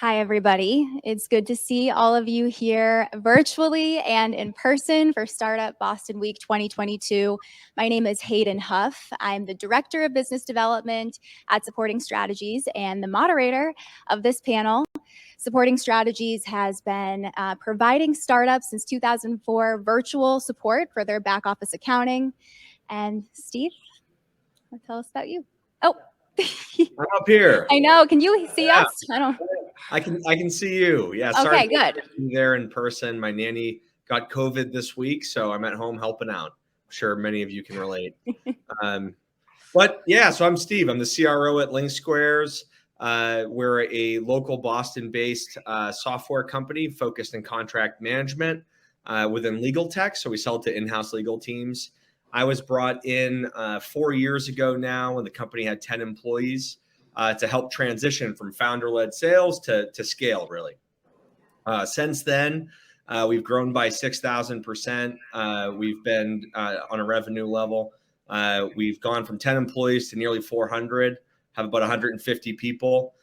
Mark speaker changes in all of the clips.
Speaker 1: Hi, everybody. It's good to see all of you here virtually and in person for Startup Boston Week 2022. My name is Hayden Huff. I'm the Director of Business Development at Supporting Strategies and the moderator of this panel. Supporting Strategies has been providing startups since 2004 virtual support for their back office accounting. And Steve, tell us about you. Oh.
Speaker 2: I'm up here.
Speaker 1: I know. Can you see us?
Speaker 2: I can see you. Yeah. Sorry.
Speaker 1: Okay, good.
Speaker 2: There in person. My nanny got COVID this week, so I'm at home helping out. I'm sure many of you can relate. But yeah, so I'm Steve. I'm the CRO at LinkSquares. We're a local Boston-based software company focused in contract management within legal tech. So we sell to in-house legal teams. I was brought in 4 years ago now when the company had 10 employees to help transition from founder-led sales to scale, really. Since then, we've grown by 6,000%. We've been on a revenue level. We've gone from 10 employees to nearly 400, have about 150 people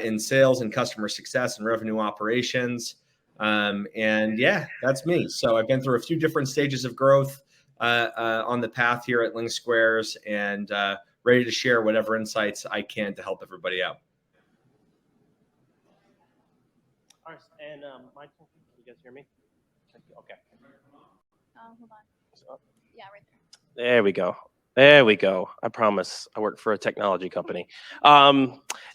Speaker 2: in sales and customer success and revenue operations. And yeah, that's me. So I've been through a few different stages of growth on the path here at LinkSquares and ready to share whatever insights I can to help everybody out.
Speaker 3: All right, and Michael, can you guys hear me? Okay.
Speaker 1: Hold on. Yeah, right there.
Speaker 3: There we go. There we go. I promise. I work for a technology company.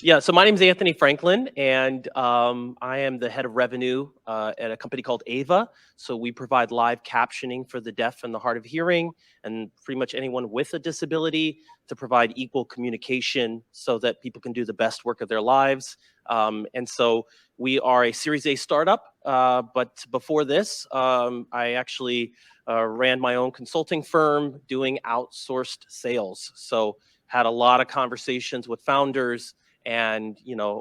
Speaker 3: Yeah, so my name is Anthony Franklin, and I am the head of revenue at a company called Ava. So we provide live captioning for the deaf and the hard of hearing, and pretty much anyone with a disability to provide equal communication so that people can do the best work of their lives. And so we are a Series A startup, but before this, I actually ran my own consulting firm doing outsourced sales. So had a lot of conversations with founders, and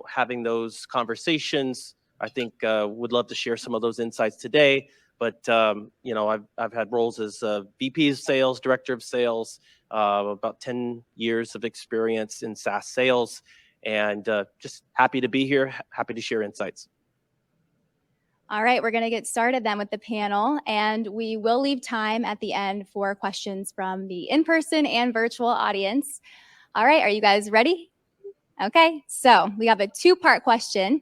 Speaker 3: having those conversations, I think would love to share some of those insights today. But I've had roles as VP of sales, director of sales, about 10 years of experience in SaaS sales, and just happy to be here, happy to share insights.
Speaker 1: All right, we're going to get started then with the panel, and we will leave time at the end for questions from the in-person and virtual audience. All right, are you guys ready? Okay, so we have a two-part question.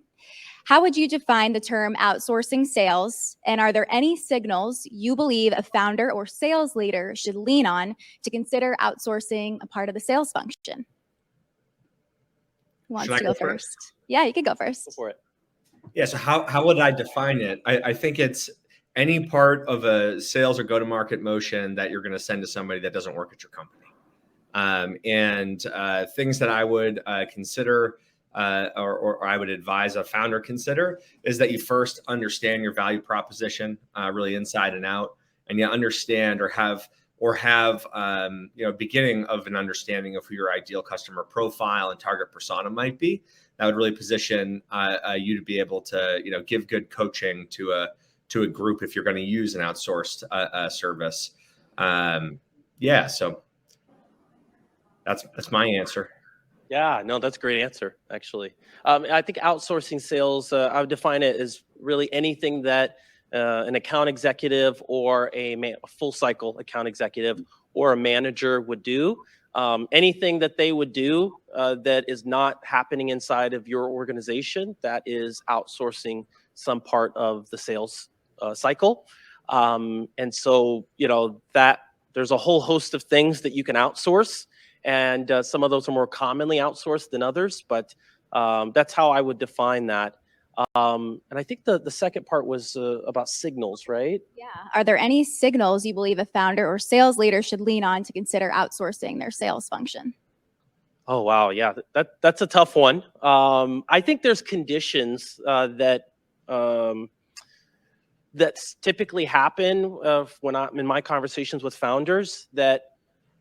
Speaker 1: How would you define the term outsourcing sales, and are there any signals you believe a founder or sales leader should lean on to consider outsourcing a part of the sales function? Who wants to go first? Yeah, you can go first.
Speaker 3: Go for it.
Speaker 2: Yeah, so how would I define it? I think it's any part of a sales or go-to-market motion that you're going to send to somebody that doesn't work at your company. And things that I would consider or I would advise a founder consider is that you first understand your value proposition really inside and out, and you understand or have beginning of an understanding of who your ideal customer profile and target persona might be. That would really position you to be able to give good coaching to a group if you're going to use an outsourced service. Yeah, so that's my answer.
Speaker 3: Yeah, no, that's a great answer, actually. I think outsourcing sales, I would define it as really anything that an account executive or a full cycle account executive or a manager would do. Anything that they would do that is not happening inside of your organization, that is outsourcing some part of the sales cycle. And so, that there's a whole host of things that you can outsource. And some of those are more commonly outsourced than others, but that's how I would define that. And I think the second part was about signals, right?
Speaker 1: Yeah. Are there any signals you believe a founder or sales leader should lean on to consider outsourcing their sales function?
Speaker 3: Oh, wow. Yeah, that's a tough one. I think there's conditions that typically happen when I'm in my conversations with founders that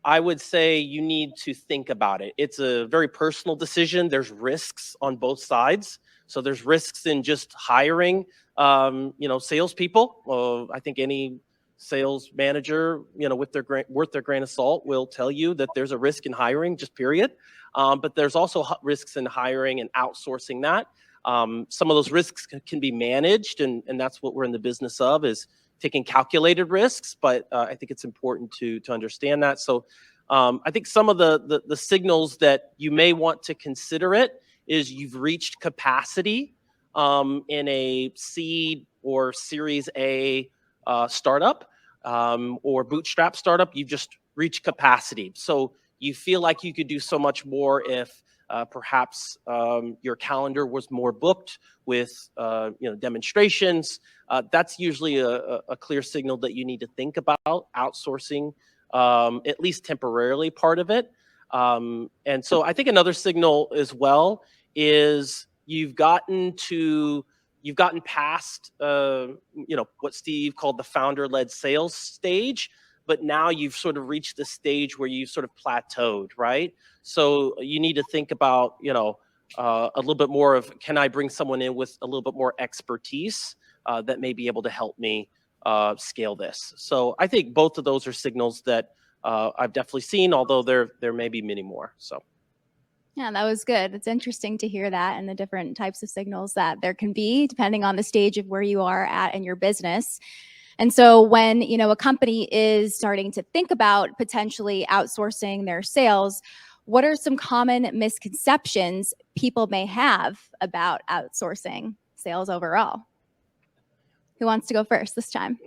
Speaker 3: I would say you need to think about it. It's a very personal decision. There's risks on both sides. So there's risks in just hiring, salespeople. I think any sales manager, worth their grain of salt will tell you that there's a risk in hiring, just period. But there's also risks in hiring and outsourcing that. Some of those risks can be managed, and that's what we're in the business of, is taking calculated risks. But I think it's important to understand that. So I think some of the signals that you may want to consider it is you've reached capacity in a seed or Series A startup or bootstrap startup. You've just reached capacity. So you feel like you could do so much more if perhaps your calendar was more booked with demonstrations. That's usually a clear signal that you need to think about outsourcing, at least temporarily, part of it. And so I think another signal as well is you've gotten past what Steve called the founder-led sales stage, but now you've sort of reached the stage where you've sort of plateaued, right? So you need to think about, a little bit more of, can I bring someone in with a little bit more expertise that may be able to help me scale this? So I think both of those are signals that I've definitely seen, although there may be many more. So.
Speaker 1: Yeah, that was good. It's interesting to hear that and the different types of signals that there can be depending on the stage of where you are at in your business. And so when, a company is starting to think about potentially outsourcing their sales, what are some common misconceptions people may have about outsourcing sales overall? Who wants to go first this time?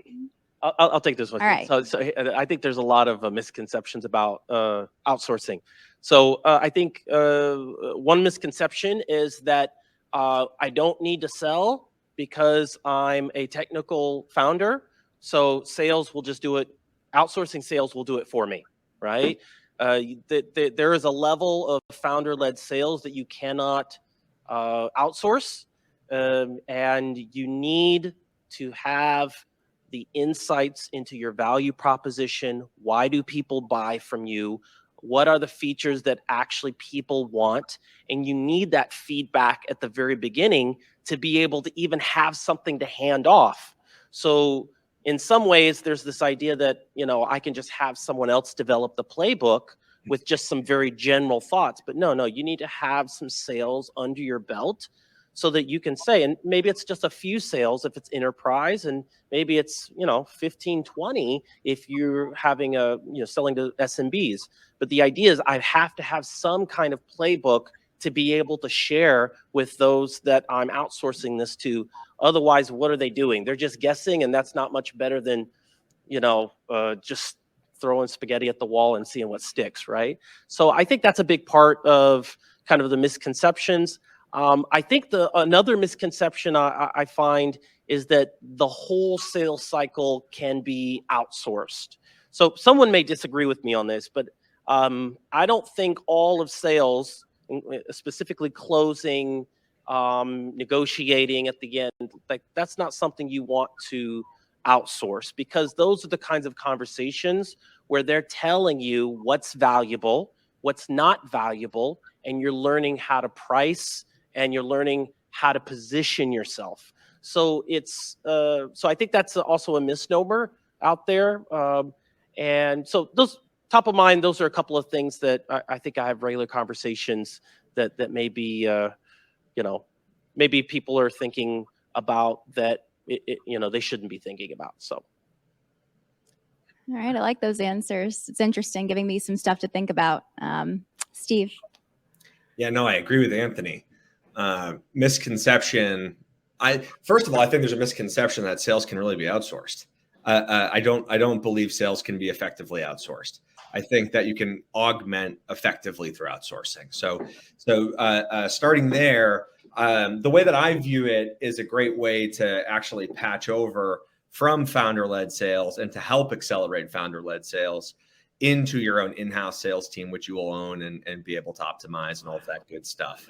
Speaker 3: I'll take this one.
Speaker 1: All right.
Speaker 3: So I think there's a lot of misconceptions about outsourcing. So I think one misconception is that I don't need to sell because I'm a technical founder. So sales will just do it. Outsourcing sales will do it for me, right? There is a level of founder-led sales that you cannot outsource, and you need to have the insights into your value proposition. Why do people buy from you? What are the features that actually people want? And you need that feedback at the very beginning to be able to even have something to hand off. So in some ways, there's this idea that, I can just have someone else develop the playbook with just some very general thoughts. But no, you need to have some sales under your belt so that you can say, and maybe it's just a few sales if it's enterprise, and maybe it's 15, 20 if you're having selling to SMBs. But the idea is I have to have some kind of playbook to be able to share with those that I'm outsourcing this to. Otherwise, what are they doing? They're just guessing, and that's not much better than just throwing spaghetti at the wall and seeing what sticks, right? So I think that's a big part of kind of the misconceptions. I think another misconception I find is that the whole sales cycle can be outsourced. So someone may disagree with me on this, but I don't think all of sales, specifically closing, negotiating at the end, like that's not something you want to outsource, because those are the kinds of conversations where they're telling you what's valuable, what's not valuable, and you're learning how to price, and you're learning how to position yourself. So so I think that's also a misnomer out there. And so those top of mind, those are a couple of things that I think I have regular conversations that maybe, maybe people are thinking about that, they shouldn't be thinking about. So.
Speaker 1: All right. I like those answers. It's interesting, giving me some stuff to think about. Steve.
Speaker 2: Yeah, no, I agree with Anthony. Misconception. First of all, I think there's a misconception that sales can really be outsourced. I don't believe sales can be effectively outsourced. I think that you can augment effectively through outsourcing. So starting there, the way that I view it is a great way to actually patch over from founder-led sales and to help accelerate founder-led sales into your own in-house sales team, which you will own and be able to optimize and all of that good stuff.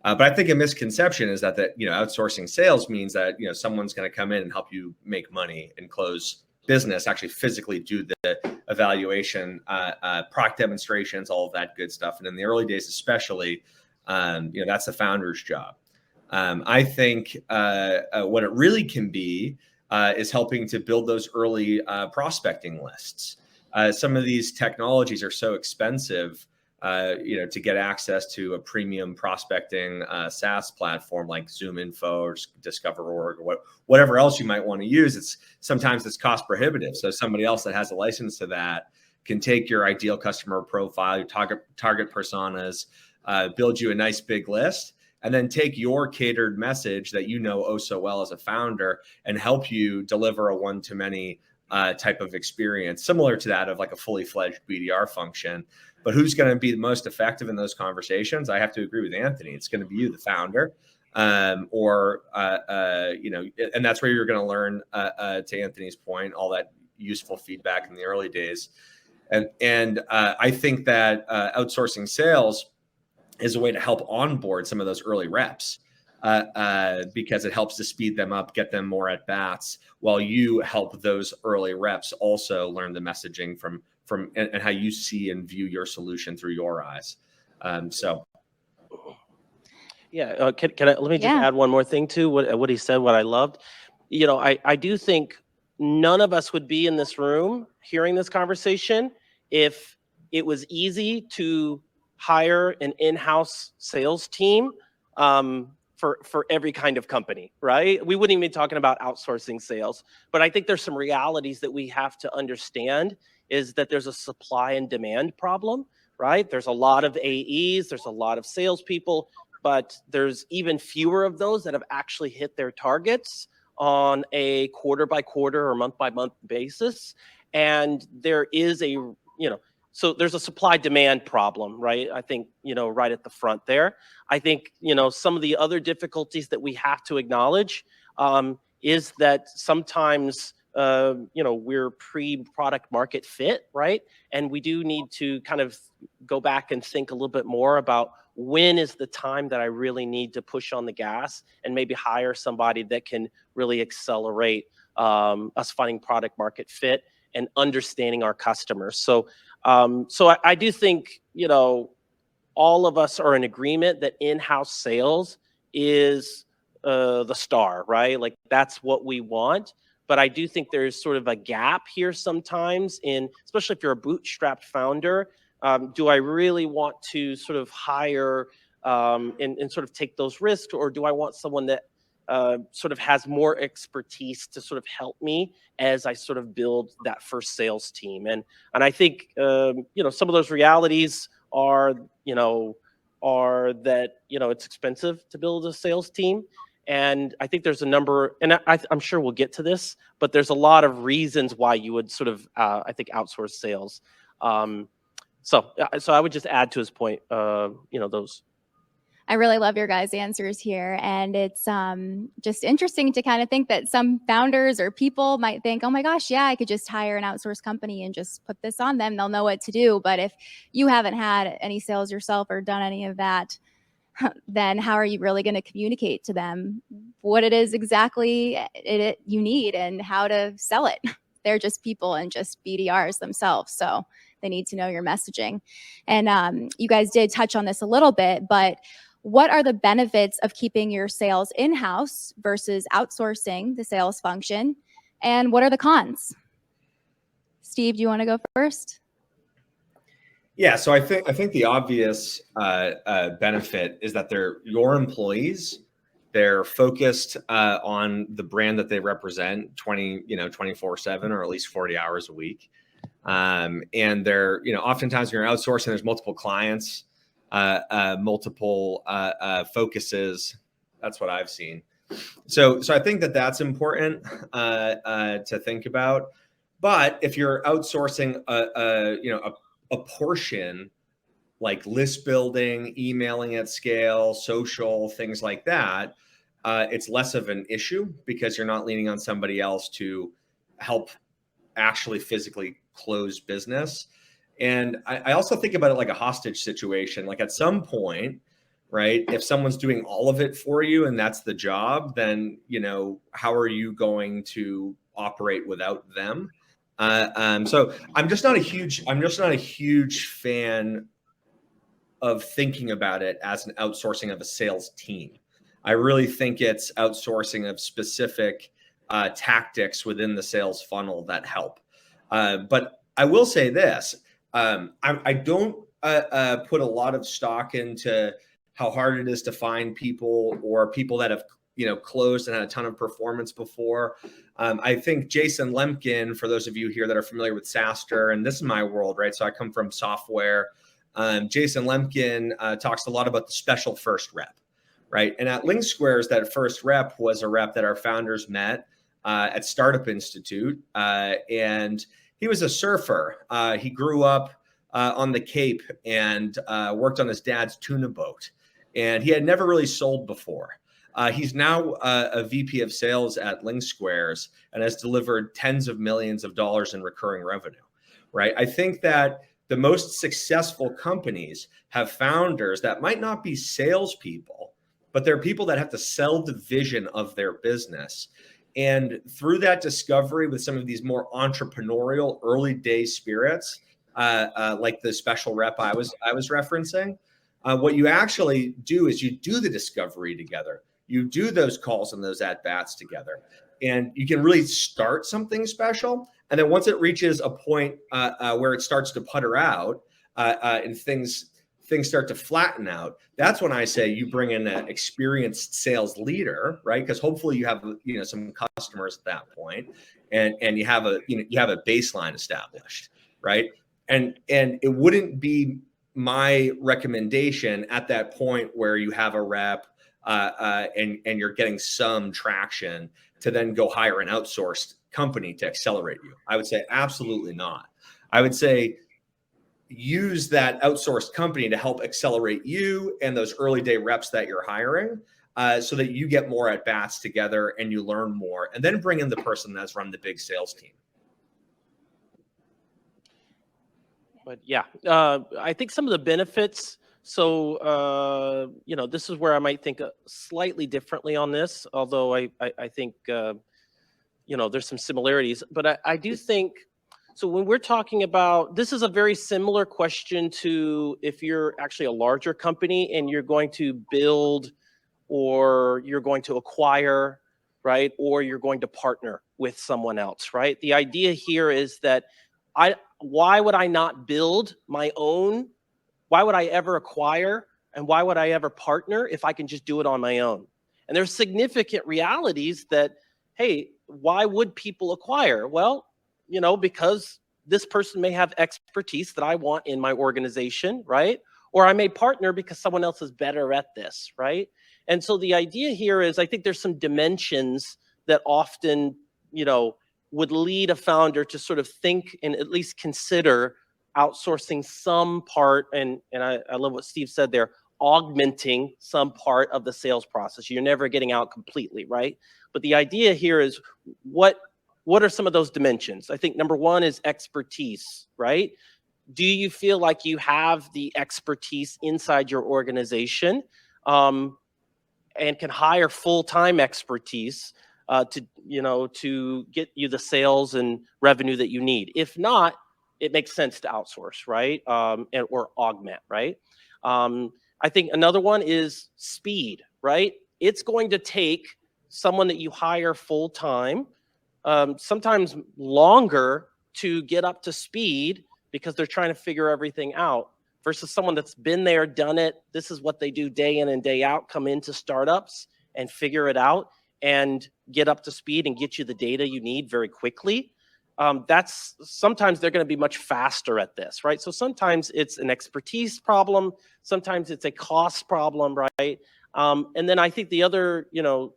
Speaker 2: But I think a misconception is that outsourcing sales means that someone's going to come in and help you make money and close business, actually physically do the evaluation, product demonstrations, all of that good stuff. And in the early days, especially, that's the founder's job. I think what it really can be is helping to build those early prospecting lists. Some of these technologies are so expensive to get access to a premium prospecting SaaS platform like ZoomInfo or DiscoverOrg or whatever else you might want to use, sometimes it's cost prohibitive. So somebody else that has a license to that can take your ideal customer profile, your target personas, build you a nice big list, and then take your catered message that you know oh so well as a founder and help you deliver a one-to-many type of experience, similar to that of like a fully fledged BDR function. But who's going to be the most effective in those conversations? I have to agree with Anthony. It's going to be you, the founder, and that's where you're going to learn, to Anthony's point, all that useful feedback in the early days. And I think that outsourcing sales is a way to help onboard some of those early reps because it helps to speed them up, get them more at bats, while you help those early reps also learn the messaging from and how you see and view your solution through your eyes.
Speaker 3: Yeah, can I let me just add one more thing to what he said, what I loved. I do think none of us would be in this room hearing this conversation if it was easy to hire an in-house sales team for every kind of company, right? We wouldn't even be talking about outsourcing sales, but I think there's some realities that we have to understand is that there's a supply and demand problem, right? There's a lot of AEs, there's a lot of salespeople, but there's even fewer of those that have actually hit their targets on a quarter by quarter or month by month basis. And there is so there's a supply demand problem, right? I think, right at the front there. I think, some of the other difficulties that we have to acknowledge is that sometimes, we're pre-product market fit, right? And we do need to kind of go back and think a little bit more about when is the time that I really need to push on the gas and maybe hire somebody that can really accelerate us finding product market fit and understanding our customers. So I do think, all of us are in agreement that in-house sales is the star, right? Like that's what we want. But I do think there's sort of a gap here sometimes especially if you're a bootstrapped founder, do I really want to sort of hire and sort of take those risks, or do I want someone that sort of has more expertise to sort of help me as I sort of build that first sales team? And I think some of those realities are that it's expensive to build a sales team. And I think there's a number, and I'm sure we'll get to this, but there's a lot of reasons why you would sort of, I think, outsource sales. So I would just add to his point, those.
Speaker 1: I really love your guys' answers here. And it's just interesting to kind of think that some founders or people might think, oh my gosh, yeah, I could just hire an outsourced company and just put this on them. They'll know what to do. But if you haven't had any sales yourself or done any of that, then how are you really going to communicate to them what it is exactly you need and how to sell it? They're just people and just BDRs themselves. So they need to know your messaging. And you guys did touch on this a little bit, but what are the benefits of keeping your sales in-house versus outsourcing the sales function? And what are the cons? Steve, do you want to go first?
Speaker 2: Yeah, so I think the obvious benefit is that they're your employees. They're focused on the brand that they represent 24/7 or at least 40 hours a week. And they're, oftentimes when you're outsourcing, there's multiple clients, multiple focuses. That's what I've seen. So I think that that's important to think about. But if you're outsourcing a portion like list building, emailing at scale, social, things like that, it's less of an issue because you're not leaning on somebody else to help actually physically close business. And I also think about it like a hostage situation. Like at some point, right, if someone's doing all of it for you and that's the job, then, how are you going to operate without them? So I'm just not a huge fan of thinking about it as an outsourcing of a sales team. I really think it's outsourcing of specific tactics within the sales funnel that help. But I will say this: I don't put a lot of stock into how hard it is to find people, or people that have closed and had a ton of performance before. I think Jason Lemkin, for those of you here that are familiar with SaaStr, and this is my world, right? So I come from software. Jason Lemkin talks a lot about the special first rep, right? And at LinkSquares, that first rep was a rep that our founders met at Startup Institute, and he was a surfer. He grew up on the Cape and worked on his dad's tuna boat, and he had never really sold before. He's now a VP of sales at LinkSquares and has delivered tens of millions of dollars in recurring revenue, right? I think that the most successful companies have founders that might not be salespeople, but they're people that have to sell the vision of their business. And through that discovery with some of these more entrepreneurial early day spirits, like the special rep I was referencing, what you actually do is you do the discovery together. You do those calls and those at-bats together, and you can really start something special. And then once it reaches a point where it starts to putter out and things start to flatten out, that's when I say you bring in an experienced sales leader, right? Because hopefully you have some customers at that point, and you have a baseline established, right? And it wouldn't be my recommendation at that point where you have a rep and you're getting some traction to then go hire an outsourced company to accelerate you. I would say absolutely not. I would say use that outsourced company to help accelerate you and those early day reps that you're hiring, so that you get more at bats together and you learn more, and then bring in the person that's run the big sales team.
Speaker 3: But yeah, I think some of the benefits. So, this is where I might think slightly differently on this, although I think, there's some similarities. But I do think, so when we're talking about, this is a very similar question to if you're actually a larger company and you're going to build, or you're going to acquire, right? Or you're going to partner with someone else, right? The idea here is that why would I not build my own? Why would I ever acquire, and why would I ever partner if I can just do it on my own? And there's significant realities that, hey, why would people acquire? Well, because this person may have expertise that I want in my organization, right? Or I may partner because someone else is better at this, right? And so the idea here is, I think there's some dimensions that often, would lead a founder to sort of think and at least consider outsourcing some part, and I love what Steve said there, augmenting some part of the sales process. You're never getting out completely, right? But the idea here is, what are some of those dimensions? I think number one is expertise, right? Do you feel like you have the expertise inside your organization, and can hire full-time expertise to get you the sales and revenue that you need? If not, it makes sense to outsource, right? Or augment, right? I think another one is speed, right? It's going to take someone that you hire full-time, sometimes longer to get up to speed because they're trying to figure everything out, versus someone that's been there, done it. This is what they do day in and day out, come into startups and figure it out and get up to speed and get you the data you need very quickly. That's sometimes they're going to be much faster at this, right? So sometimes it's an expertise problem, sometimes it's a cost problem, right? And then I think the other,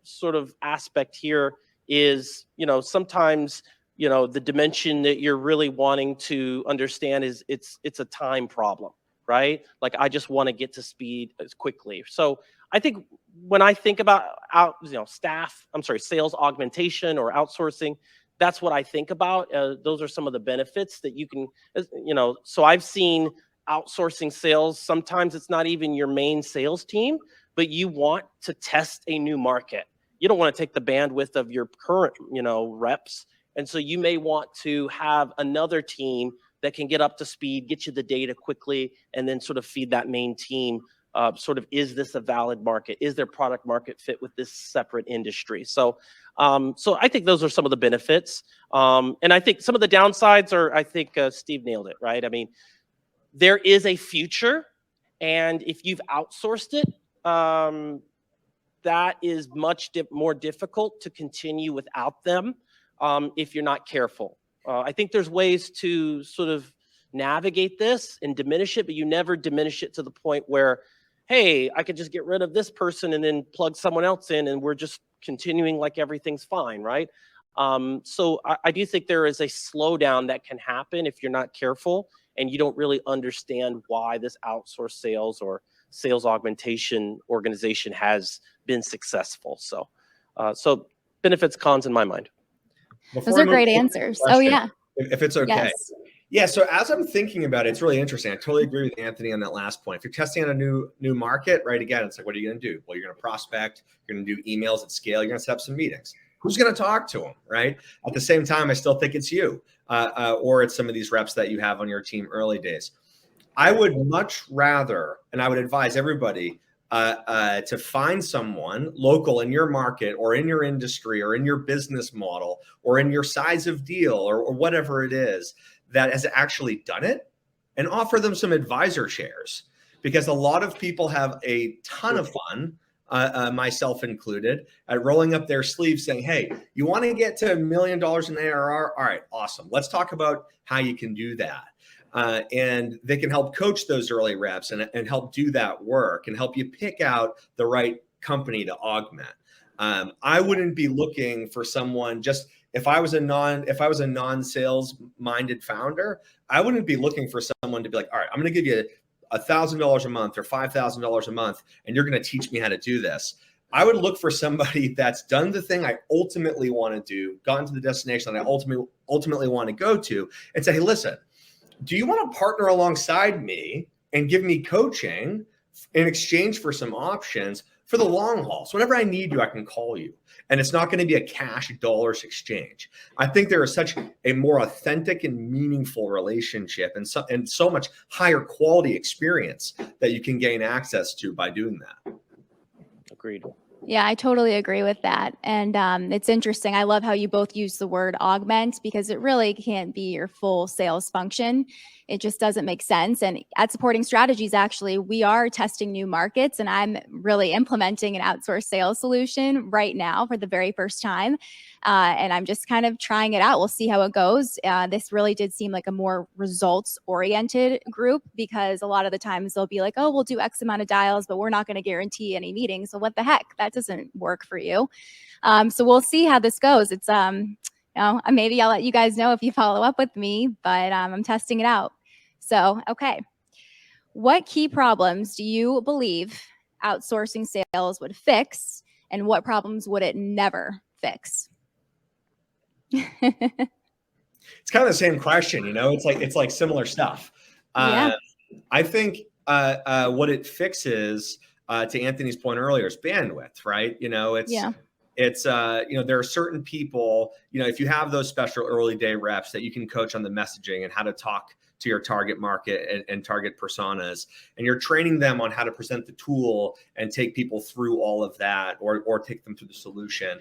Speaker 3: sort of aspect here is, sometimes, the dimension that you're really wanting to understand is it's a time problem, right? Like, I just want to get to speed as quickly. So I think when I think about sales augmentation or outsourcing, that's what I think about. Those are some of the benefits that you can, so I've seen outsourcing sales. Sometimes it's not even your main sales team, but you want to test a new market. You don't want to take the bandwidth of your current, reps. And so you may want to have another team that can get up to speed, get you the data quickly, and then sort of feed that main team. Is this a valid market? Is there product market fit with this separate industry? So I think those are some of the benefits. And I think some of the downsides are, I think Steve nailed it, right? I mean, there is a future, and if you've outsourced it, that is much more difficult to continue without them if you're not careful. I think there's ways to sort of navigate this and diminish it, but you never diminish it to the point where, hey, I could just get rid of this person and then plug someone else in and we're just continuing like everything's fine, right? So I do think there is a slowdown that can happen if you're not careful and you don't really understand why this outsourced sales or sales augmentation organization has been successful. So, so benefits, cons in my mind.
Speaker 1: Those are great answers. Oh yeah.
Speaker 2: If it's okay.
Speaker 1: Yes.
Speaker 2: Yeah. So as I'm thinking about it, it's really interesting. I totally agree with Anthony on that last point. If you're testing on a new market, right? Again, it's like, what are you going to do? Well, you're going to prospect. You're going to do emails at scale. You're going to set up some meetings. Who's going to talk to them, right? At the same time, I still think it's you, or it's some of these reps that you have on your team early days. I would much rather, and I would advise everybody to find someone local in your market or in your industry or in your business model or in your size of deal or whatever it is that has actually done it, and offer them some advisor shares, because a lot of people have a ton of fun, myself included, at rolling up their sleeves saying, hey, you want to get to $1 million in ARR? All right, awesome. Let's talk about how you can do that. And they can help coach those early reps and help do that work and help you pick out the right company to augment. I wouldn't be looking for someone just, if I was a non-sales minded founder, I wouldn't be looking for someone to be like, all right, I'm going to give you $1,000 a month or $5,000 a month, and you're going to teach me how to do this. I would look for somebody that's done the thing I ultimately want to do, gotten to the destination that I ultimately want to go to, and say, hey, listen, do you want to partner alongside me and give me coaching in exchange for some options for the long haul? So whenever I need you, I can call you. And it's not going to be a cash dollars exchange. I think there is such a more authentic and meaningful relationship and so much higher quality experience that you can gain access to by doing that.
Speaker 3: Agreed.
Speaker 1: Yeah, I totally agree with that. And it's interesting. I love how you both use the word augment, because it really can't be your full sales function. It just doesn't make sense. And at Supporting Strategies, actually, we are testing new markets, and I'm really implementing an outsourced sales solution right now for the very first time. And I'm just kind of trying it out. We'll see how it goes. This really did seem like a more results-oriented group, because a lot of the times they'll be like, oh, we'll do X amount of dials, but we're not going to guarantee any meetings. So what the heck? That doesn't work for you. So we'll see how this goes. It's, maybe I'll let you guys know if you follow up with me, but I'm testing it out. So, okay. What key problems do you believe outsourcing sales would fix, and what problems would it never fix?
Speaker 2: It's kind of the same question, it's like similar stuff.
Speaker 1: Yeah.
Speaker 2: I think what it fixes, to Anthony's point earlier, is bandwidth, right? It's there are certain people, if you have those special early day reps that you can coach on the messaging and how to talk to your target market and target personas, and you're training them on how to present the tool and take people through all of that, or take them through the solution.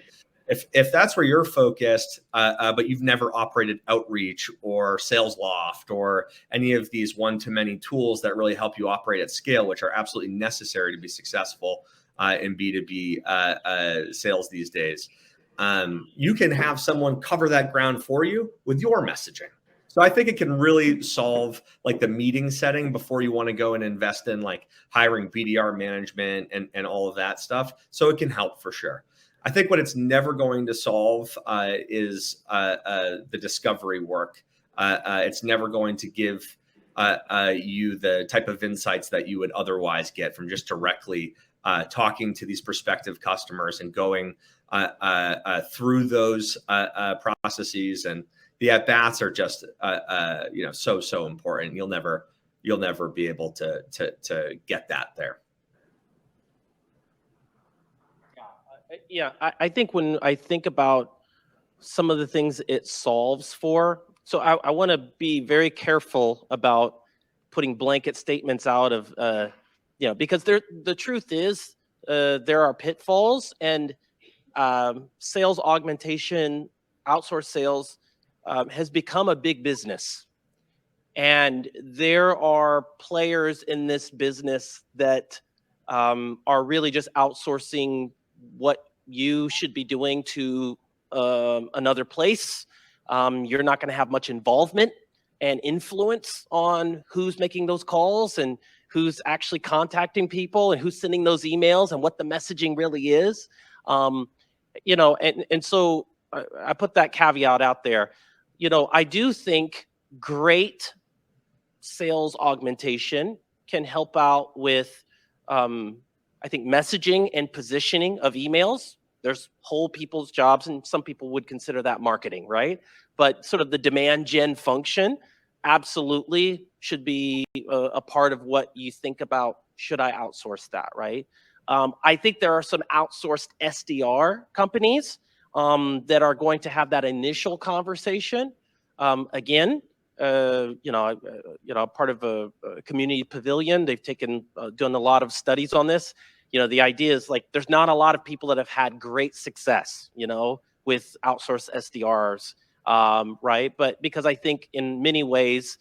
Speaker 2: If that's where you're focused, but you've never operated Outreach or Sales Loft or any of these one-to-many tools that really help you operate at scale, which are absolutely necessary to be successful in B2B sales these days, you can have someone cover that ground for you with your messaging. So I think it can really solve like the meeting setting before you want to go and invest in like hiring BDR management and all of that stuff. So it can help for sure. I think what it's never going to solve is the discovery work. It's never going to give you the type of insights that you would otherwise get from just directly talking to these prospective customers and going through those processes. And the at-bats are just so important. You'll never be able to get that there.
Speaker 3: Yeah, I think when I think about some of the things it solves for, so I want to be very careful about putting blanket statements out of, because the truth is there are pitfalls, and sales augmentation, outsource sales has become a big business. And there are players in this business that are really just outsourcing what you should be doing to another place. You're not going to have much involvement and influence on who's making those calls and who's actually contacting people and who's sending those emails and what the messaging really is. And so I put that caveat out there. I do think great sales augmentation can help out with, I think, messaging and positioning of emails. There's whole people's jobs, and some people would consider that marketing, right? But sort of the demand gen function absolutely should be a part of what you think about. Should I outsource that, right? I think there are some outsourced SDR companies that are going to have that initial conversation. Again, part of a community pavilion. They've done a lot of studies on this. The idea is like there's not a lot of people that have had great success, with outsourced SDRs, right? But because I think in many ways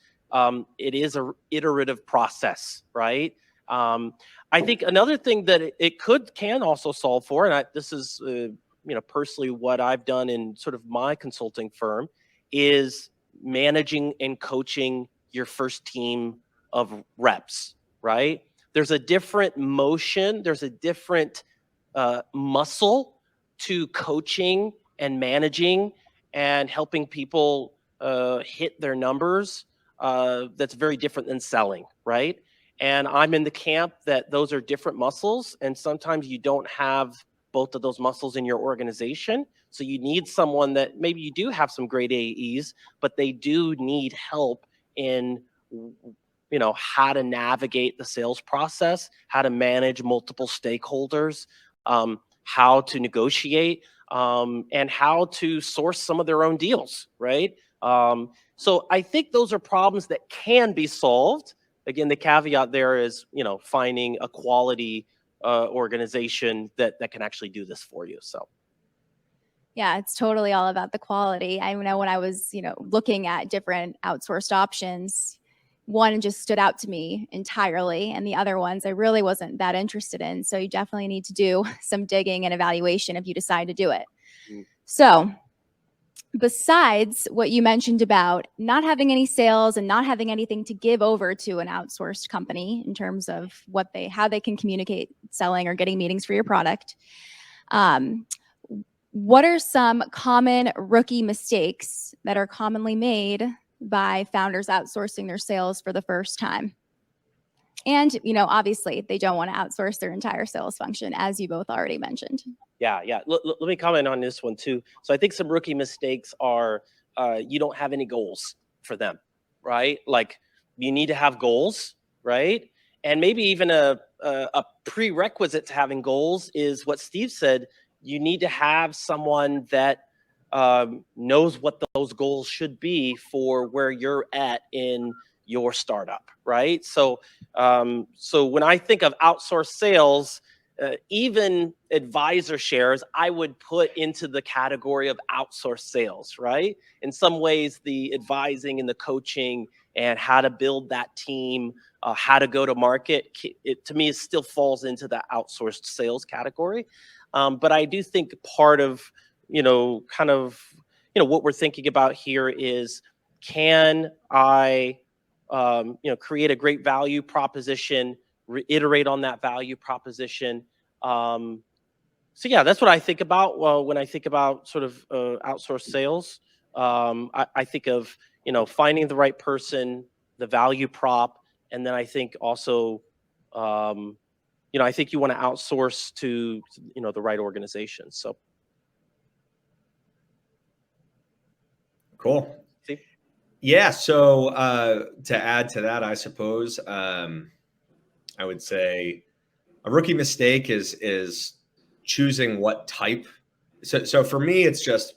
Speaker 3: it is a iterative process, right? I think another thing that it can also solve for, and this is personally what I've done in sort of my consulting firm, is managing and coaching your first team of reps, right? There's a different motion, there's a different muscle to coaching and managing and helping people hit their numbers that's very different than selling, right? And I'm in the camp that those are different muscles, and sometimes you don't have both of those muscles in your organization. So you need someone that maybe you do have some great AEs, but they do need help in how to navigate the sales process, how to manage multiple stakeholders, how to negotiate, and how to source some of their own deals, right? So I think those are problems that can be solved. Again, the caveat there is, finding a quality organization that can actually do this for you. So.
Speaker 1: Yeah, it's totally all about the quality. I know when I was, looking at different outsourced options, one just stood out to me entirely, and the other ones I really wasn't that interested in. So you definitely need to do some digging and evaluation if you decide to do it. So besides what you mentioned about not having any sales and not having anything to give over to an outsourced company in terms of how they can communicate selling or getting meetings for your product, what are some common rookie mistakes that are commonly made by founders outsourcing their sales for the first time? And, obviously, they don't want to outsource their entire sales function, as you both already mentioned.
Speaker 3: Yeah. Let me comment on this one too. So I think some rookie mistakes are you don't have any goals for them, right? Like you need to have goals, right? And maybe even a prerequisite to having goals is what Steve said. You need to have someone that knows what those goals should be for where you're at in your startup, right? So when I think of outsourced sales, even advisor shares, I would put into the category of outsourced sales, right? In some ways, the advising and the coaching and how to build that team, how to go to market, to me, it still falls into the outsourced sales category. But I do think part of, what we're thinking about here is, can I, create a great value proposition, reiterate on that value proposition. So yeah, that's what I think about when I think about sort of outsourced sales. I think of finding the right person, the value prop, and then I think also I think you want to outsource to the right organization. So
Speaker 2: cool.
Speaker 3: See?
Speaker 2: Yeah. So to add to that, I suppose I would say a rookie mistake is choosing what type. So for me, it's just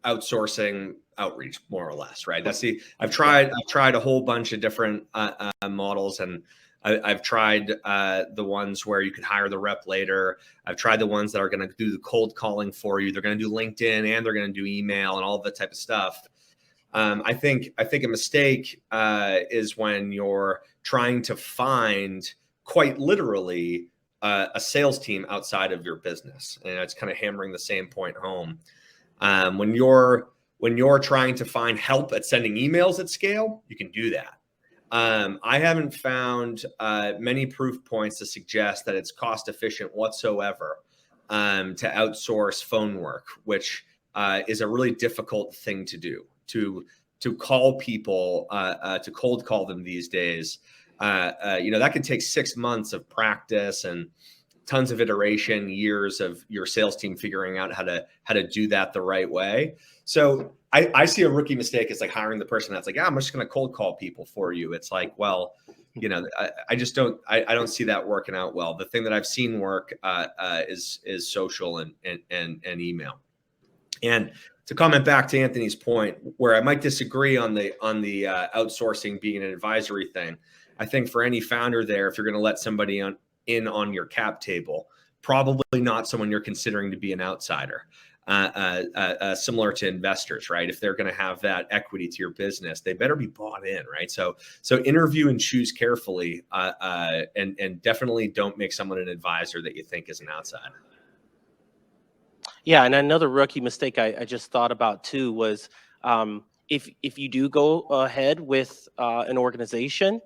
Speaker 2: outsourcing outreach, more or less, right? I've tried a whole bunch of different models, and I've tried the ones where you could hire the rep later. I've tried the ones that are going to do the cold calling for you. They're going to do LinkedIn and they're going to do email and all that type of stuff. I think a mistake is when you're trying to find, quite literally, a sales team outside of your business, and it's kind of hammering the same point home. When you're trying to find help at sending emails at scale, you can do that. I haven't found many proof points to suggest that it's cost efficient whatsoever to outsource phone work, which is a really difficult thing to do, to call people, to cold call them these days. That can take 6 months of practice and tons of iteration, years of your sales team figuring out how to do that the right way. So I see a rookie mistake as like hiring the person that's like, yeah, I'm just going to cold call people for you. It's like, well, I just don't, I don't see that working out well. The thing that I've seen work is social and email. And to comment back to Anthony's point, where I might disagree on the outsourcing being an advisory thing, I think for any founder there, if you're going to let somebody in on your cap table, probably not someone you're considering to be an outsider. Similar to investors, right? If they're going to have that equity to your business, they better be bought in, right? So interview and choose carefully, and definitely don't make someone an advisor that you think is an outsider.
Speaker 3: Yeah, and another rookie mistake I just thought about too was if you do go ahead with an organization,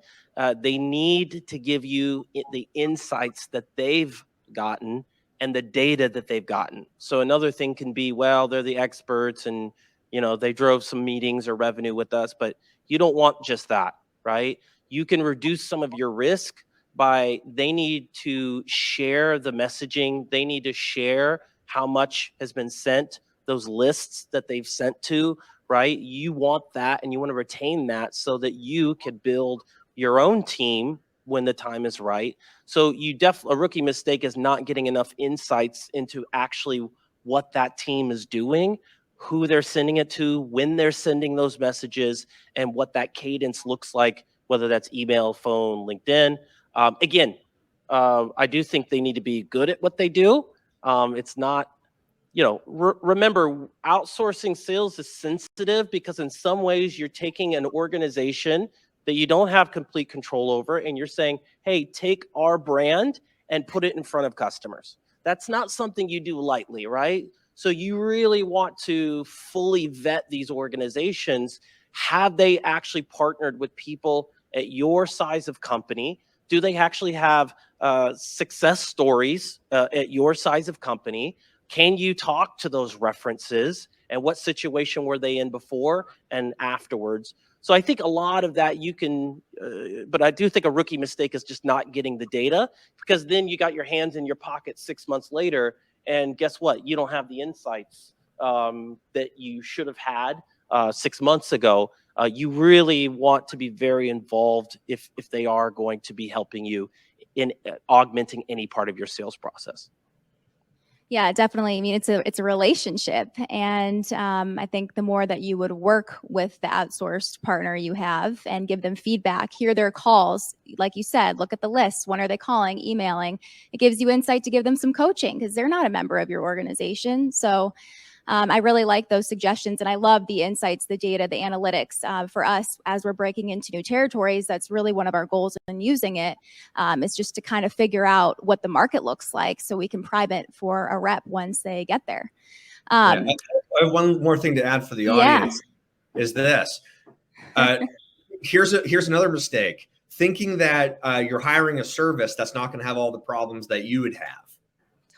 Speaker 3: they need to give you the insights that they've gotten and the data that they've gotten. So another thing can be, well, they're the experts and they drove some meetings or revenue with us, but you don't want just that, right? You can reduce some of your risk by they need to share the messaging, they need to share how much has been sent, those lists that they've sent to, right? You want that and you want to retain that so that you can build your own team when the time is right. So a rookie mistake is not getting enough insights into actually what that team is doing, who they're sending it to, when they're sending those messages, and what that cadence looks like, whether that's email, phone, LinkedIn. Again, I do think they need to be good at what they do. It's not, remember, outsourcing sales is sensitive because in some ways you're taking an organization that you don't have complete control over and you're saying, hey, take our brand and put it in front of customers. That's not something you do lightly, right? So you really want to fully vet these organizations. Have they actually partnered with people at your size of company? Do they actually have success stories at your size of company? Can you talk to those references? And what situation were they in before and afterwards? So I think a lot of that you can, but I do think a rookie mistake is just not getting the data, because then you got your hands in your pocket 6 months later, and guess what? You don't have the insights that you should have had 6 months ago. You really want to be very involved if they are going to be helping you in augmenting any part of your sales process.
Speaker 1: Yeah, definitely. I mean, it's a relationship, and I think the more that you would work with the outsourced partner you have and give them feedback, hear their calls, like you said, look at the list. When are they calling, emailing? It gives you insight to give them some coaching because they're not a member of your organization. So I really like those suggestions, and I love the insights, the data, the analytics. For us, as we're breaking into new territories, that's really one of our goals in using it, is just to kind of figure out what the market looks like so we can prime it for a rep once they get there.
Speaker 2: I have one more thing to add for the audience, is this. Here's another mistake: thinking that you're hiring a service that's not going to have all the problems that you would have.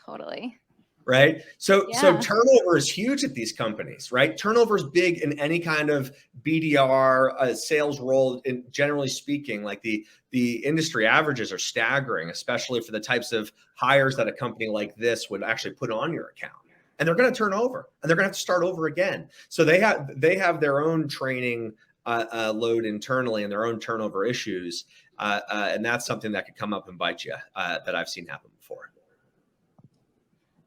Speaker 1: Totally.
Speaker 2: Right. So turnover is huge at these companies, right? Turnover is big in any kind of BDR sales role. Generally speaking, like the industry averages are staggering, especially for the types of hires that a company like this would actually put on your account. And they're going to turn over, and they're going to have to start over again. So they have their own training load internally and their own turnover issues, and that's something that could come up and bite you that I've seen happen before.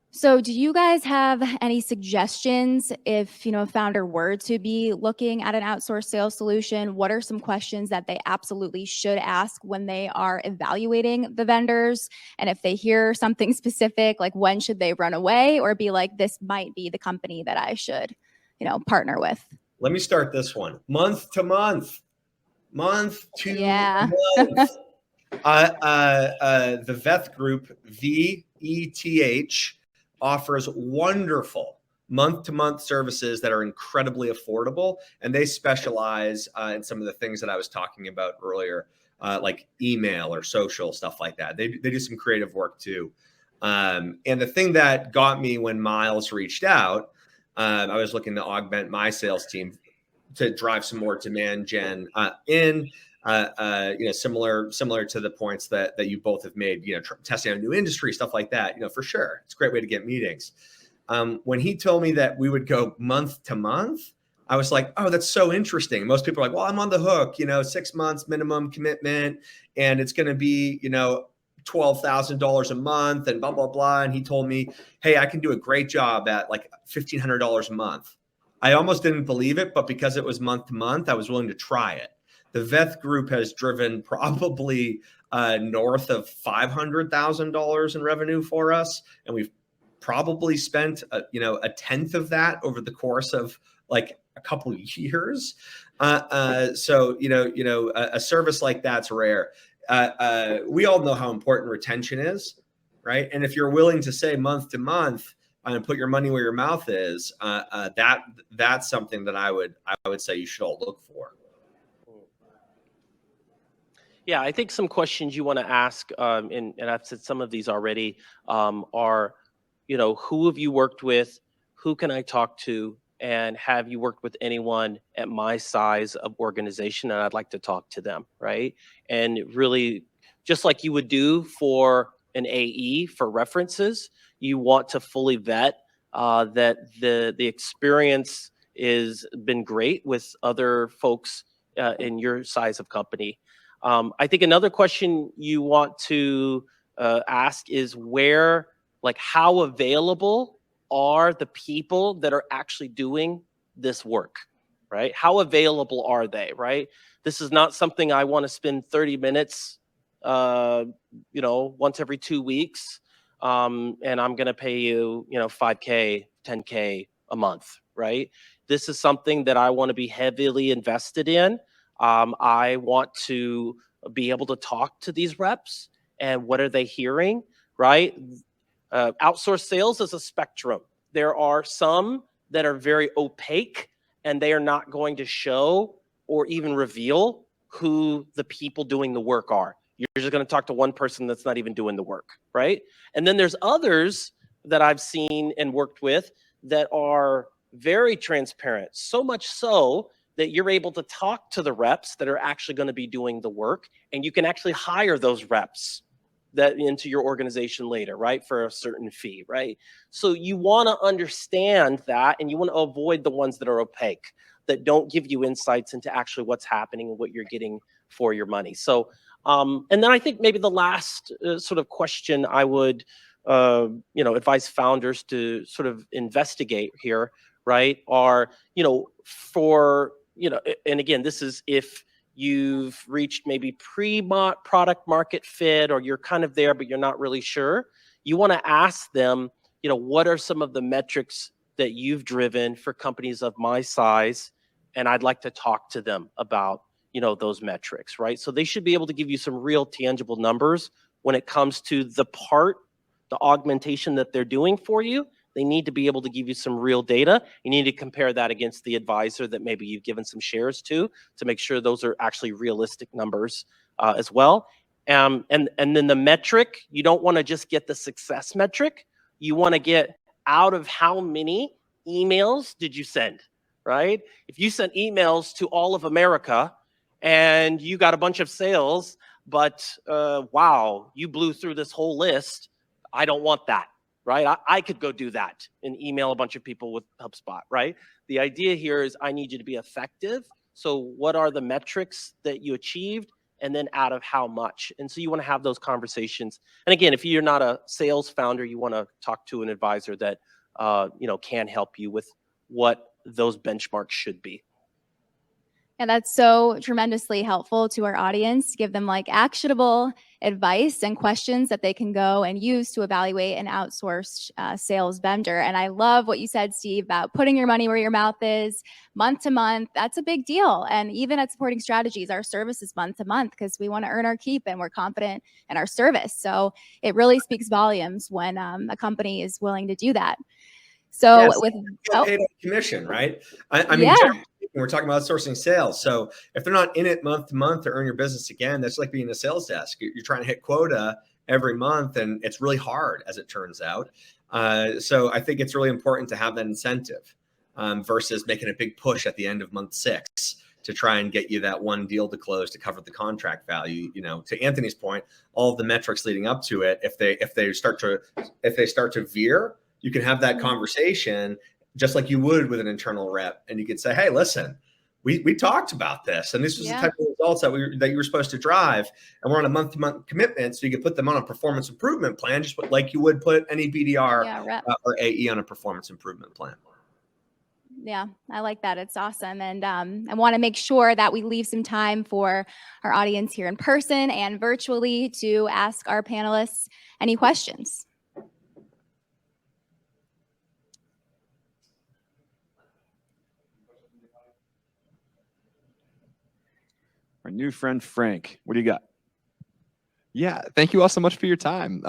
Speaker 1: So do you guys have any suggestions if, a founder were to be looking at an outsourced sales solution? What are some questions that they absolutely should ask when they are evaluating the vendors? And if they hear something specific, like when should they run away or be like, this might be the company that I should, partner with?
Speaker 2: Let me start this one. Month to month. Month to
Speaker 1: Yeah.
Speaker 2: month. The VETH group, VETH, offers wonderful month-to-month services that are incredibly affordable, and they specialize in some of the things that I was talking about earlier, like email or social, stuff like that. They do some creative work too. And the thing that got me when Miles reached out, I was looking to augment my sales team to drive some more demand gen similar to the points that you both have made, testing out a new industry, stuff like that, for sure. It's a great way to get meetings. When he told me that we would go month to month, I was like, oh, that's so interesting. Most people are like, well, I'm on the hook, 6 months minimum commitment, and it's going to be, $12,000 a month and blah, blah, blah. And he told me, hey, I can do a great job at like $1,500 a month. I almost didn't believe it, but because it was month to month, I was willing to try it. The VETH group has driven probably north of $500,000 in revenue for us, and we've probably spent a tenth of that over the course of like a couple of years. So a service like that's rare. We all know how important retention is, right? And if you're willing to say month to month and put your money where your mouth is, that's something that I would say you should all look for.
Speaker 3: Yeah, I think some questions you want to ask, and I've said some of these already, are, who have you worked with? Who can I talk to? And have you worked with anyone at my size of organization? And I'd like to talk to them, right? And really, just like you would do for an AE for references, you want to fully vet that the experience is been great with other folks in your size of company. I think another question you want to ask is how available are the people that are actually doing this work, right? How available are they, right? This is not something I want to spend 30 minutes, once every 2 weeks, and I'm going to pay you, $5K, $10K a month, right? This is something that I want to be heavily invested in. I want to be able to talk to these reps and what are they hearing, right? Outsource sales is a spectrum. There are some that are very opaque and they are not going to show or even reveal who the people doing the work are. You're just going to talk to one person that's not even doing the work, right? And then there's others that I've seen and worked with that are very transparent, so much so that you're able to talk to the reps that are actually going to be doing the work, and you can actually hire those reps that into your organization later, right, for a certain fee, right? So you want to understand that, and you want to avoid the ones that are opaque, that don't give you insights into actually what's happening and what you're getting for your money. So, and then I think maybe the last sort of question I would, advise founders to sort of investigate here, right, are, and again, this is if you've reached maybe pre-product market fit, or you're kind of there, but you're not really sure. You want to ask them, what are some of the metrics that you've driven for companies of my size? And I'd like to talk to them about, those metrics, right? So they should be able to give you some real tangible numbers when it comes to the augmentation that they're doing for you. They need to be able to give you some real data. You need to compare that against the advisor that maybe you've given some shares to make sure those are actually realistic numbers as well. And then the metric, you don't want to just get the success metric. You want to get out of how many emails did you send, right? If you sent emails to all of America and you got a bunch of sales, but wow, you blew through this whole list, I don't want that. Right? I could go do that and email a bunch of people with HubSpot, right? The idea here is I need you to be effective. So what are the metrics that you achieved, and then out of how much? And so you want to have those conversations. And again, if you're not a sales founder, you want to talk to an advisor that can help you with what those benchmarks should be.
Speaker 1: And that's so tremendously helpful to our audience to give them like actionable advice and questions that they can go and use to evaluate an outsourced sales vendor. And I love what you said, Steve, about putting your money where your mouth is month to month. That's a big deal. And even at Supporting Strategies, our service is month to month because we want to earn our keep and we're confident in our service. So it really speaks volumes when a company is willing to do that. So
Speaker 2: Yes,
Speaker 1: with,
Speaker 2: get paid on commission, right? I mean,
Speaker 1: yeah,
Speaker 2: generally speaking, we're talking about outsourcing sales. So if they're not in it month to month to earn your business again, that's like being a sales desk. You're trying to hit quota every month, and it's really hard, as it turns out. So I think it's really important to have that incentive versus making a big push at the end of month 6 to try and get you that one deal to close to cover the contract value. You know, to Anthony's point, all of the metrics leading up to it, if they start to veer, you can have that conversation just like you would with an internal rep, and you could say, "Hey, listen, we talked about this, and this was the type of results that you were supposed to drive, and we're on a month-to-month commitment, so you could put them on a performance improvement plan, just like you would put any BDR or AE on a performance improvement plan."
Speaker 1: Yeah, I like that. It's awesome. And I want to make sure that we leave some time for our audience here in person and virtually to ask our panelists any questions.
Speaker 4: Our new friend, Frank, what do you got? Yeah, thank you all so much for your time.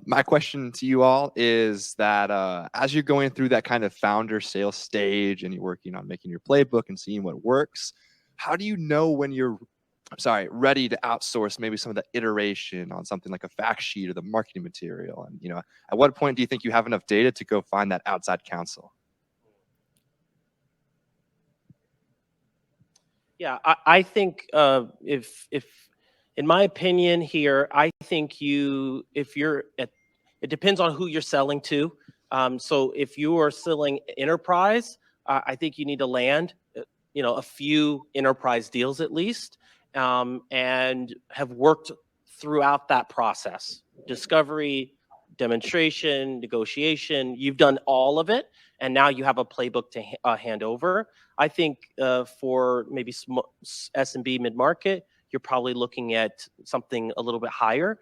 Speaker 4: My question to you all is that as you're going through that kind of founder sales stage and you're working on making your playbook and seeing what works, how do you know when you're ready to outsource maybe some of the iteration on something like a fact sheet or the marketing material? And, you know, at what point do you think you have enough data to go find that outside counsel?
Speaker 3: Yeah, I think if in my opinion here, I think if you're at, it depends on who you're selling to. So if you are selling enterprise, I think you need to land, a few enterprise deals at least, and have worked throughout that process, discovery, demonstration, negotiation. You've done all of it, and now you have a playbook to hand over. I think for maybe SMB mid-market, you're probably looking at something a little bit higher,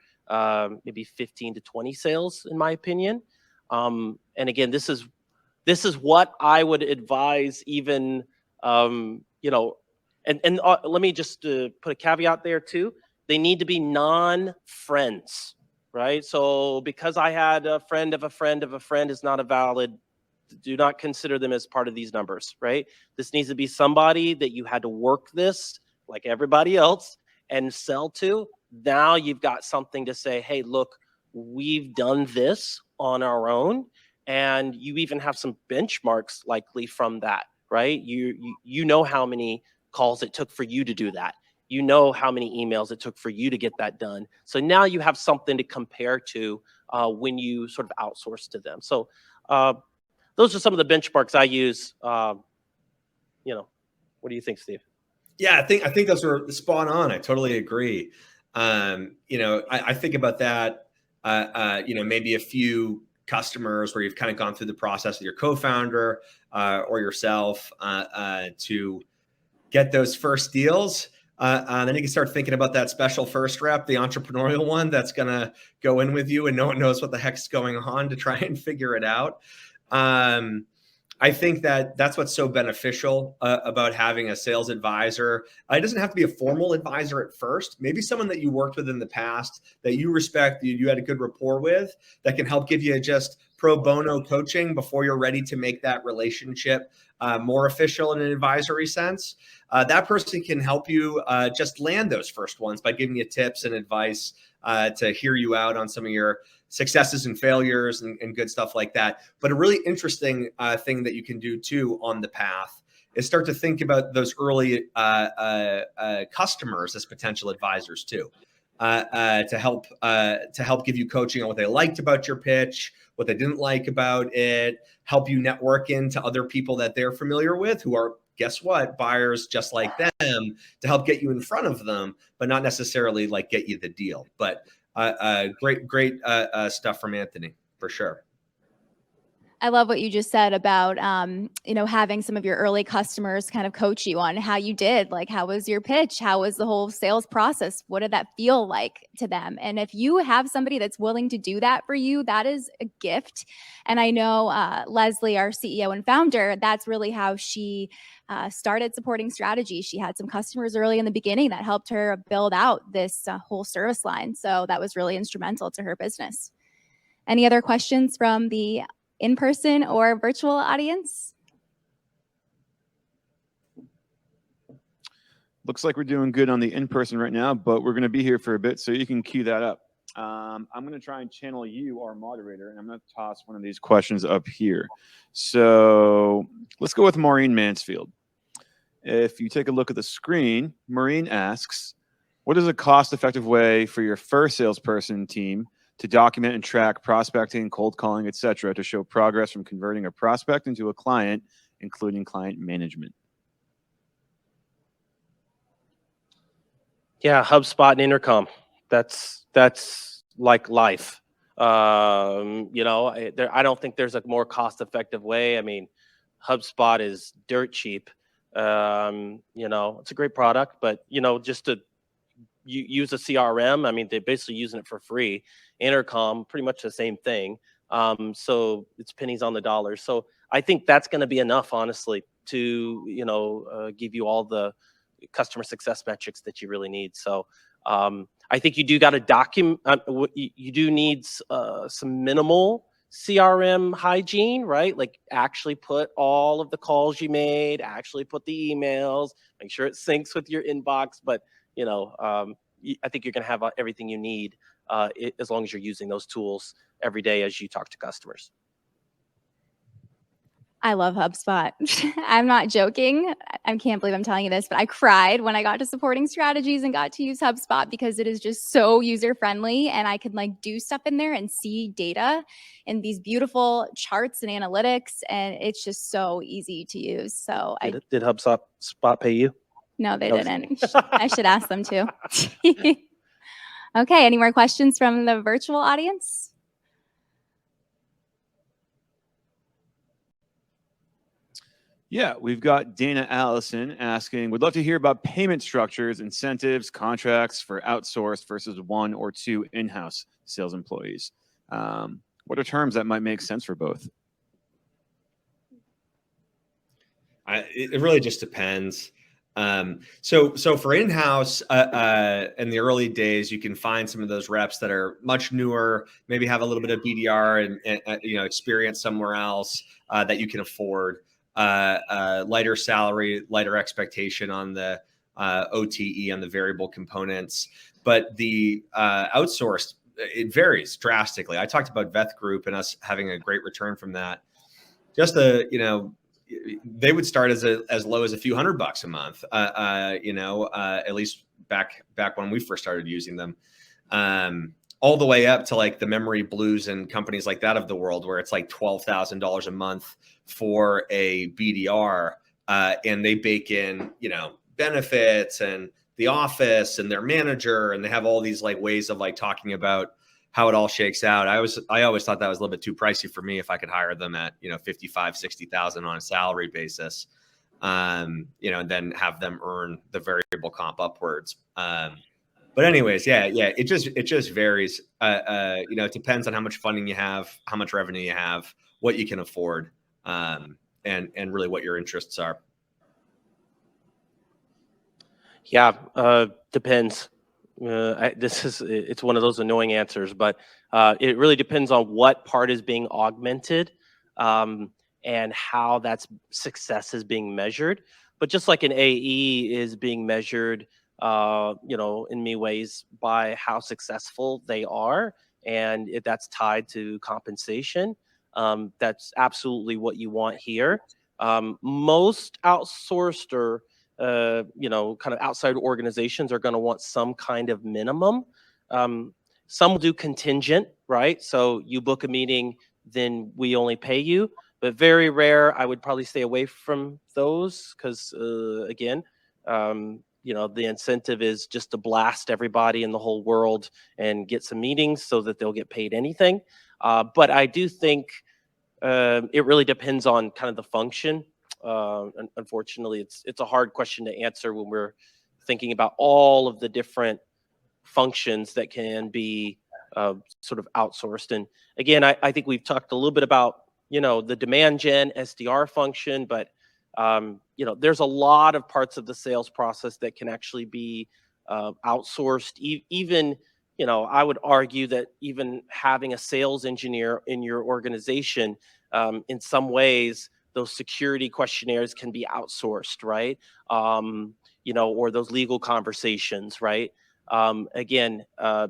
Speaker 3: maybe 15 to 20 sales, in my opinion. And again, this is what I would advise. Even and let me just put a caveat there too. They need to be non-friends, right? So because I had a friend of a friend of a friend is not a valid. Do not consider them as part of these numbers, right? This needs to be somebody that you had to work this like everybody else and sell to. Now you've got something to say, hey, look, we've done this on our own. And you even have some benchmarks likely from that, right? You know how many calls it took for you to do that. You know how many emails it took for you to get that done. So now you have something to compare to when you sort of outsource to them. So those are some of the benchmarks I use. What do you think, Steve?
Speaker 2: Yeah, I think those are spot on. I totally agree. I think about that. Maybe a few customers where you've kind of gone through the process with your co-founder or yourself to get those first deals. Then you can start thinking about that special first rep, the entrepreneurial one that's going to go in with you and no one knows what the heck's going on to try and figure it out. I think that's what's so beneficial about having a sales advisor. It doesn't have to be a formal advisor at first. Maybe someone that you worked with in the past that you respect, you had a good rapport with, that can help give you just pro bono coaching before you're ready to make that relationship more official in an advisory sense. That person can help you just land those first ones by giving you tips and advice to hear you out on some of your successes and failures and good stuff like that. But a really interesting thing that you can do too on the path is start to think about those early customers as potential advisors too, to help give you coaching on what they liked about your pitch, what they didn't like about it, help you network into other people that they're familiar with who are, guess what, buyers just like them, to help get you in front of them, but not necessarily like get you the deal. But great stuff from Anthony, for sure.
Speaker 1: I love what you just said about, having some of your early customers kind of coach you on how you did. Like, how was your pitch? How was the whole sales process? What did that feel like to them? And if you have somebody that's willing to do that for you, that is a gift. And I know Leslie, our CEO and founder, that's really how she started supporting strategy. She had some customers early in the beginning that helped her build out this whole service line. So that was really instrumental to her business. Any other questions from the in-person or virtual audience?
Speaker 5: Looks like we're doing good on the in-person right now, but we're going to be here for a bit, so you can cue that up. I'm going to try and channel you, our moderator, and I'm going to toss one of these questions up here. So let's go with Maureen Mansfield. If you take a look at the screen, Maureen asks, what is a cost-effective way for your first salesperson team to document and track prospecting, cold calling, etc., to show progress from converting a prospect into a client, including client management?
Speaker 3: Yeah, HubSpot and Intercom. That's like life. I don't think there's a more cost-effective way. I mean, HubSpot is dirt cheap. It's a great product, but just to use a CRM, I mean, they're basically using it for free. Intercom, pretty much the same thing. So it's pennies on the dollar. So I think that's going to be enough, honestly, to give you all the customer success metrics that you really need. So I think you do got to document. You do need some minimal CRM hygiene, right? Like actually put all of the calls you made, actually put the emails, make sure it syncs with your inbox. But I think you're going to have everything you need as long as you're using those tools every day as you talk to customers.
Speaker 1: I love HubSpot. I'm not joking. I can't believe I'm telling you this, but I cried when I got to supporting strategies and got to use HubSpot because it is just so user-friendly, and I could do stuff in there and see data in these beautiful charts and analytics, and it's just so easy to use. So
Speaker 3: did HubSpot pay you?
Speaker 1: No, they didn't. I should ask them to. Okay, any more questions from the virtual audience?
Speaker 5: Yeah, we've got Dana Allison asking, would love to hear about payment structures, incentives, contracts for outsourced versus 1 or 2 in-house sales employees. What are terms that might make sense for both?
Speaker 2: It really just depends. So for in-house, in the early days, you can find some of those reps that are much newer, maybe have a little bit of BDR and experience somewhere else that you can afford. Lighter salary, lighter expectation on the OTE, on the variable components. But the outsourced, it varies drastically. I talked about Veth Group and us having a great return from that. Just they would start as low as a few $100 a month, at least back when we first started using them, all the way up to like the Memory Blues and companies like that of the world, where it's like $12,000 a month for a BDR, and they bake in, benefits and the office and their manager, and they have all these ways of talking about how it all shakes out. I always thought that was a little bit too pricey for me if I could hire them at, 55, 60,000 on a salary basis, and then have them earn the variable comp upwards. But anyways, it just varies. It depends on how much funding you have, how much revenue you have, what you can afford, and really what your interests are.
Speaker 3: Yeah, depends. It's one of those annoying answers, but it really depends on what part is being augmented and how that's success is being measured. But just like an AE is being measured, in many ways by how successful they are, and that's tied to compensation. That's absolutely what you want here. Most outsourced or kind of outside organizations are going to want some kind of minimum. Some will do contingent, right? So you book a meeting, then we only pay you. But very rare, I would probably stay away from those because, again, the incentive is just to blast everybody in the whole world and get some meetings so that they'll get paid anything. But I do think It really depends on kind of the function. Unfortunately, it's a hard question to answer when we're thinking about all of the different functions that can be sort of outsourced. And again, I think we've talked a little bit about, the demand gen SDR function, but there's a lot of parts of the sales process that can actually be outsourced. Even, I would argue that even having a sales engineer in your organization, in some ways, those security questionnaires can be outsourced, right? Or those legal conversations, right? Again,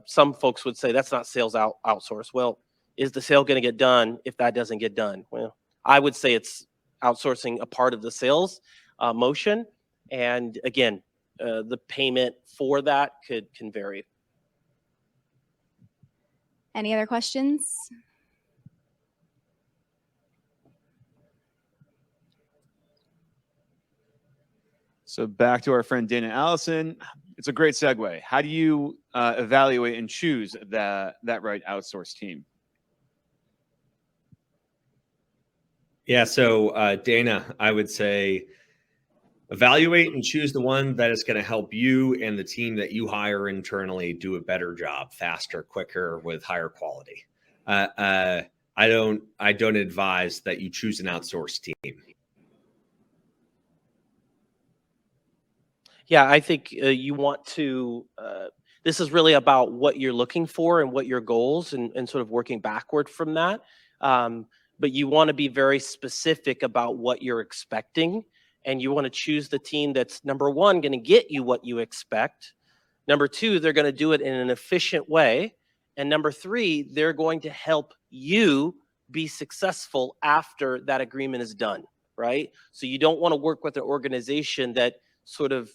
Speaker 3: some folks would say that's not sales outsource. Well, is the sale going to get done if that doesn't get done? Well, I would say it's outsourcing a part of the sales motion. And again, the payment for that can vary.
Speaker 1: Any other questions?
Speaker 5: So back to our friend Dana Allison. It's a great segue. How do you evaluate and choose that right outsource team?
Speaker 2: Yeah, so Dana, I would say evaluate and choose the one that is going to help you and the team that you hire internally do a better job, faster, quicker, with higher quality. I don't advise that you choose an outsourced team.
Speaker 3: Yeah, I think you want to. This is really about what you're looking for and what your goals, and sort of working backward from that. But you want to be very specific about what you're expecting, and you want to choose the team that's, number one, going to get you what you expect. Number two, they're going to do it in an efficient way. And number three, they're going to help you be successful after that agreement is done, right? So you don't want to work with an organization that sort of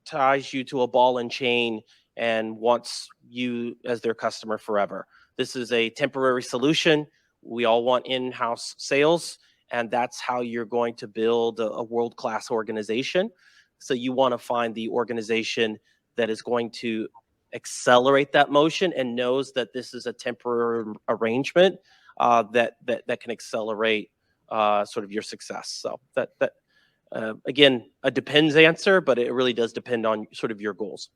Speaker 3: ties you to a ball and chain and wants you as their customer forever. This is a temporary solution. We all want in-house sales, and that's how you're going to build a world-class organization. So you want to find the organization that is going to accelerate that motion and knows that this is a temporary arrangement that can accelerate sort of your success. So that again, a depends answer, but it really does depend on sort of your goals.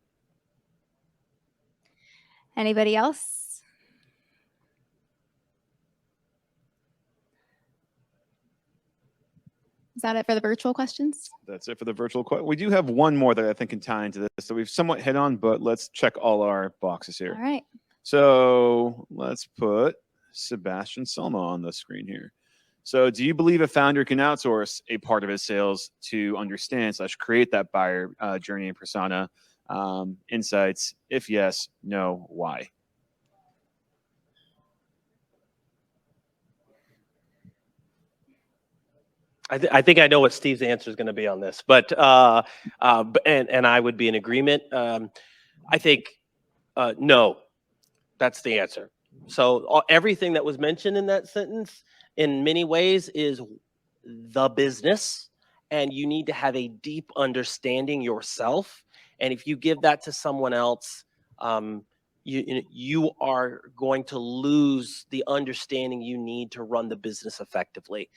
Speaker 1: Anybody else? Is that it for the virtual questions?
Speaker 5: That's it for the virtual question. We do have one more that I think can tie into this. So we've somewhat hit on, but let's check all our boxes here.
Speaker 1: All right.
Speaker 5: So let's put Sebastian Selma on the screen here. So do you believe a founder can outsource a part of his sales to understand / create that buyer journey and persona insights? If yes, no, why?
Speaker 3: I think I know what Steve's answer is going to be on this, but and I would be in agreement. I think no, that's the answer. So everything that was mentioned in that sentence, in many ways, is the business, and you need to have a deep understanding yourself. And if you give that to someone else, you are going to lose the understanding you need to run the business effectively.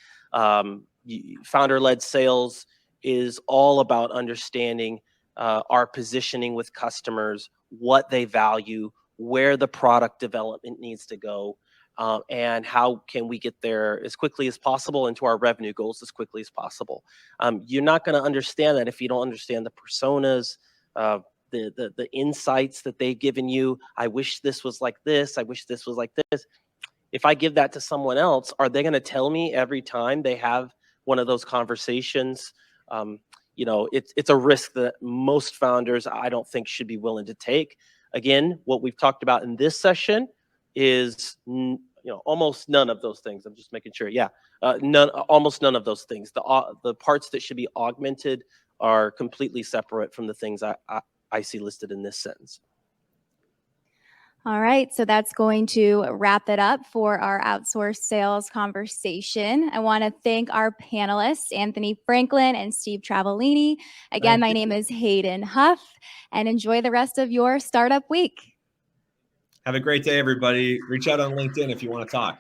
Speaker 3: Founder-led sales is all about understanding our positioning with customers, what they value, where the product development needs to go, and how can we get there as quickly as possible into our revenue goals as quickly as possible. You're not going to understand that if you don't understand the personas, the insights that they've given you. I wish this was like this. I wish this was like this. If I give that to someone else, are they going to tell me every time they have one of those conversations? It's a risk that most founders, I don't think, should be willing to take. Again, what we've talked about in this session is almost none of those things. I'm just making sure. Yeah, almost none of those things. The parts that should be augmented are completely separate from the things I see listed in this sentence.
Speaker 1: All right, so that's going to wrap it up for our outsourced sales conversation. I want to thank our panelists, Anthony Franklin and Steve Travaglini. Again, my name is Hayden Huff, and enjoy the rest of your startup week.
Speaker 2: Have a great day, everybody. Reach out on LinkedIn if you want to talk.